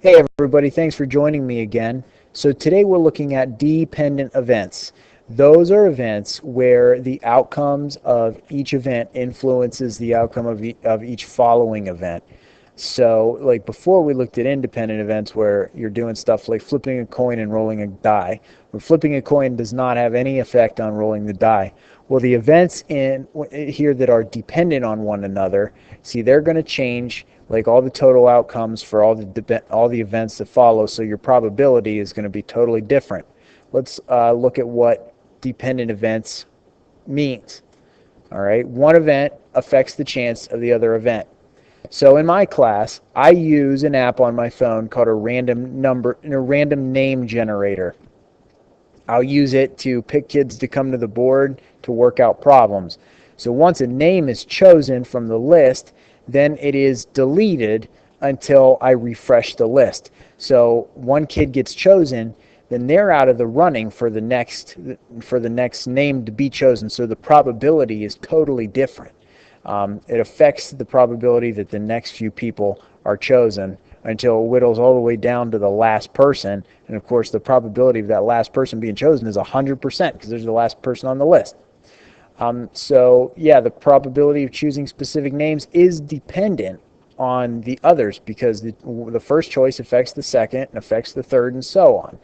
Hey everybody, thanks for joining me again. So today we're looking at dependent events. Those are events where the outcomes of each event influences the outcome of each following event. So like before we looked at independent events where you're doing stuff like flipping a coin and rolling a die. Where flipping a coin does not have any effect on rolling the die. Well, the events in here that are dependent on one another, see, they're going to change like all the total outcomes for all the events that follow. So your probability is going to be totally different. Let's look at what dependent events means. All right, one event affects the chance of the other event. So in my class, I use an app on my phone called a random name generator. I'll use it to pick kids to come to the board to work out problems. So once a name is chosen from the list, then it is deleted until I refresh the list. So one kid gets chosen, then they're out of the running for the next name to be chosen. So the probability is totally different. It affects the probability that the next few people are chosen until it whittles all the way down to the last person. And of course, the probability of that last person being chosen is 100% because there's the last person on the list. So yeah, the probability of choosing specific names is dependent on the others because the first choice affects the second and affects the third and so on.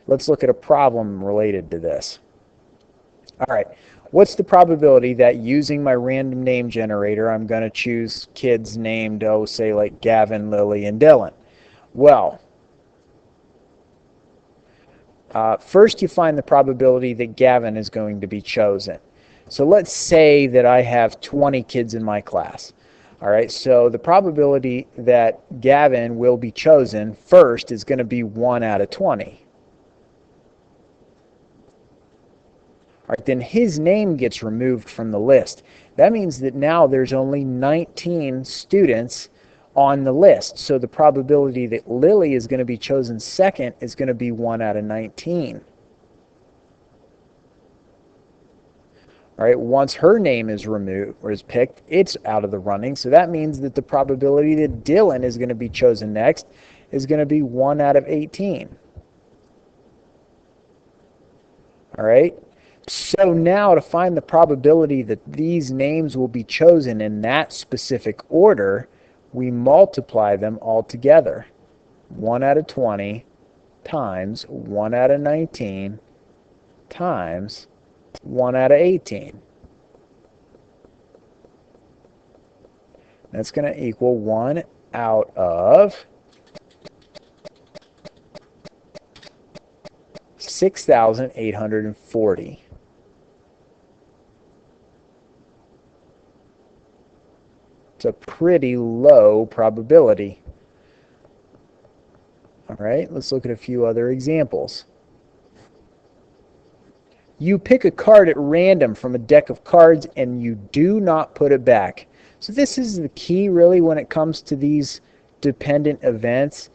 Let's look at a problem related to this. All right, what's the probability that using my random name generator, I'm going to choose kids named, say like Gavin, Lily, and Dylan? Well, first you find the probability that Gavin is going to be chosen. So let's say that I have 20 kids in my class. All right, so the probability that Gavin will be chosen first is going to be 1 out of 20. All right, then his name gets removed from the list. That means that now there's only 19 students on the list. So the probability that Lily is going to be chosen second is going to be 1 out of 19. All right, once her name is removed or is picked, it's out of the running. So that means that the probability that Dylan is going to be chosen next is going to be 1 out of 18. All right. So now to find the probability that these names will be chosen in that specific order, we multiply them all together. 1 out of 20 times 1 out of 19 times 1 out of 18. That's going to equal 1 out of 6,840. It's a pretty low probability. All right, let's look at a few other examples. You pick a card at random from a deck of cards and you do not put it back. So this is the key really when it comes to these dependent events,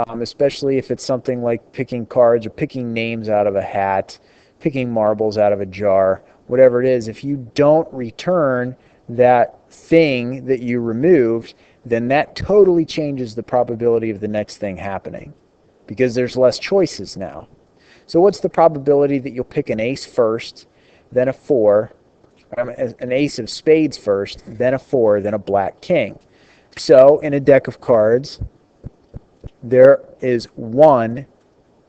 especially if it's something like picking cards or picking names out of a hat, picking marbles out of a jar, whatever it is. If you don't return that thing that you removed, then that totally changes the probability of the next thing happening because there's less choices now. So what's the probability that you'll pick an ace first, then a 4, an ace of spades first, then a 4, then a black king? So in a deck of cards, there is 1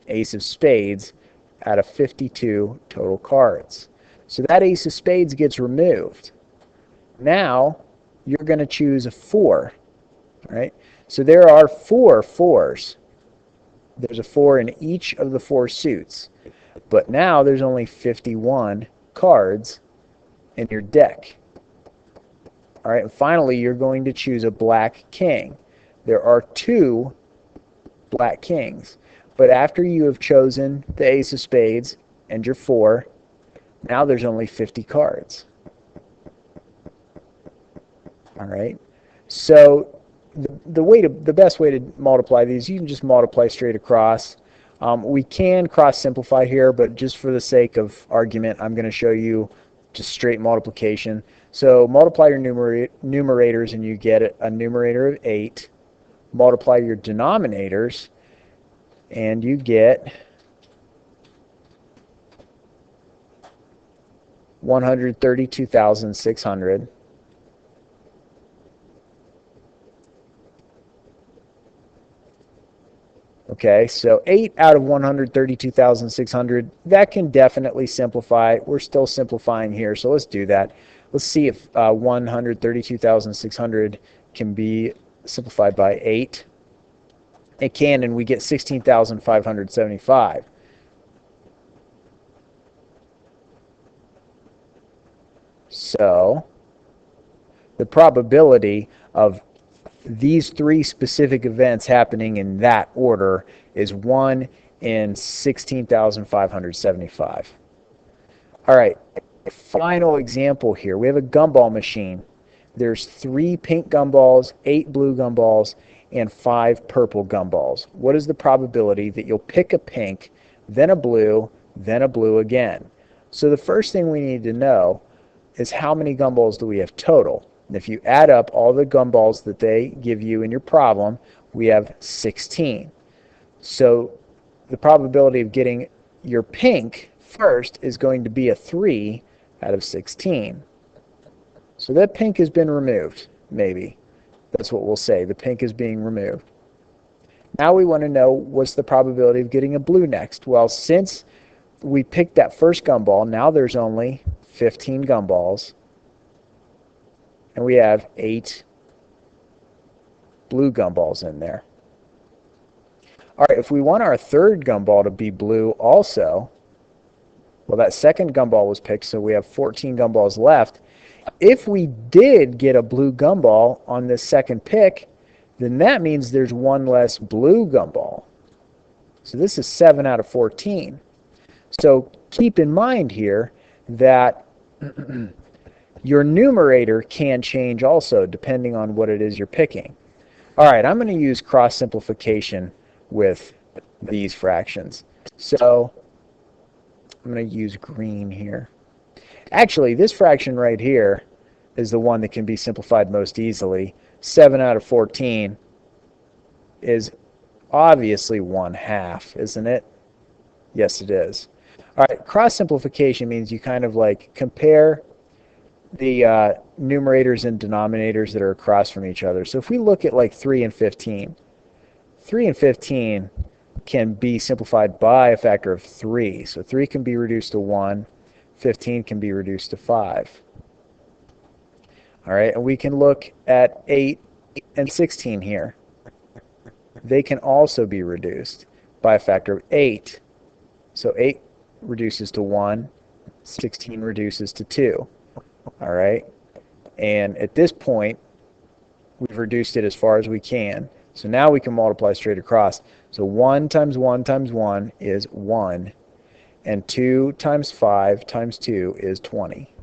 ace of spades out of 52 total cards. So that ace of spades gets removed. Now you're going to choose a 4, right? So there are 4 4s. There's a 4 in each of the 4 suits. But now there's only 51 cards in your deck. All right, and finally you're going to choose a black king. There are 2 black kings. But after you have chosen the ace of spades and your 4, now there's only 50 cards. All right, so the best way to multiply these, you can just multiply straight across. We can cross simplify here, but just for the sake of argument, I'm going to show you just straight multiplication. So multiply your numerators and you get a numerator of 8 multiply your denominators, and you get 132,600. Okay, so 8 out of 132,600, that can definitely simplify. We're still simplifying here, so let's do that. Let's see if 132,600 can be simplified by 8. It can, and we get 16,575. So the probability of these three specific events happening in that order is 1 in 16,575. All right, final example here. We have a gumball machine. There's 3 pink gumballs, 8 blue gumballs, and 5 purple gumballs. What is the probability that you'll pick a pink, then a blue again? So the first thing we need to know is how many gumballs do we have total? And if you add up all the gumballs that they give you in your problem, we have 16. So the probability of getting your pink first is going to be a 3 out of 16. So that pink has been removed, maybe. That's what we'll say. The pink is being removed. Now we want to know what's the probability of getting a blue next. Well, since we picked that first gumball, now there's only 15 gumballs. And we have 8 blue gumballs in there. All right, if we want our third gumball to be blue also, well, that second gumball was picked, so we have 14 gumballs left. If we did get a blue gumball on this second pick, then that means there's one less blue gumball. So this is 7 out of 14. So keep in mind here that your numerator can change also depending on what it is you're picking. All right, I'm going to use cross simplification with these fractions. So I'm going to use green here. Actually, this fraction right here is the one that can be simplified most easily. 7 out of 14 is obviously 1/2, isn't it? Yes, it is. All right, cross simplification means you kind of like compare the numerators and denominators that are across from each other. So if we look at like 3 and 15, 3 and 15 can be simplified by a factor of 3. So 3 can be reduced to 1, 15 can be reduced to 5. All right, and we can look at 8 and 16 here. They can also be reduced by a factor of 8. So 8 reduces to 1, 16 reduces to 2. All right, and at this point we've reduced it as far as we can, so now we can multiply straight across. So 1 times 1 times 1 is 1, and 2 times 5 times 2 is 20.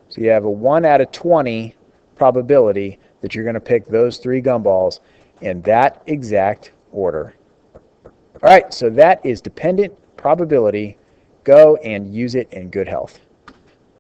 So you have a 1 out of 20 probability that you're going to pick those 3 gumballs in that exact order. All right, so that is dependent probability. Go and use it in good health.